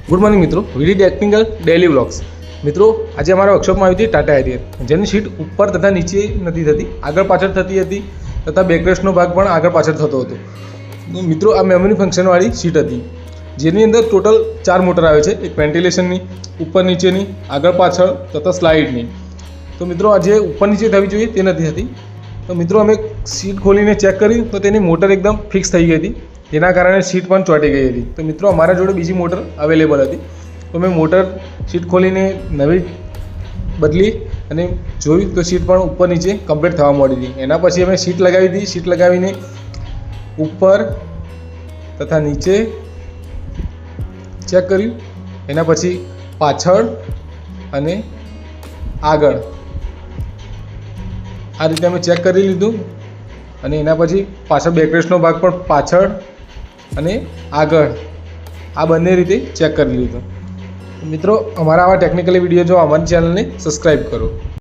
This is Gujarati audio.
ગુડ મોર્નિંગ મિત્રો, વીડી ટેકનિકલ ડેલી વ્લોગ્સ। મિત્રો આજે અમારા વર્કશોપમાં આવી હતી ટાટા હેરિયર, જેની સીટ ઉપર તથા નીચે નથી થતી, આગળ પાછળ થતી હતી તથા બેકરેસ્ટનો ભાગ પણ આગળ પાછળ થતો હતો। તો મિત્રો આ મેમરી ફંક્શનવાળી સીટ હતી, જેની અંદર ટોટલ 4 મોટર આવે છે, એક વેન્ટિલેશનની, ઉપર નીચેની, આગળ પાછળ તથા સ્લાઇડની। તો મિત્રો આ જે ઉપર નીચે થવી જોઈએ તે નથી થતી। તો મિત્રો અમે સીટ ખોલીને ચેક કરી તો તેની મોટર એકદમ ફિક્સ થઈ ગઈ હતી, જેના કારણે સીટ પણ ચોંટી ગઈ હતી। તો મિત્રો અમારા જોડે બીજી મોટર અવેલેબલ હતી, તો મેં મોટર સીટ ખોલીને નવી બદલી અને જોયું તો સીટ પણ ઉપર નીચે કમ્પ્લીટ થવા માંડી હતી। એના પછી અમે સીટ લગાવી હતી, સીટ લગાવીને ઉપર તથા નીચે ચેક કર્યું, એના પછી પાછળ અને આગળ આ રીતે અમે ચેક કરી લીધું, અને એના પછી પાછળ બેકરેસ્ટનો ભાગ પણ પાછળ અને આગળ આ બંને રીતે ચેક કરી લીધું। મિત્રો અમારા આવા ટેકનિકલી વિડીયો જો અમારી ચેનલને સબસ્ક્રાઈબ કરો।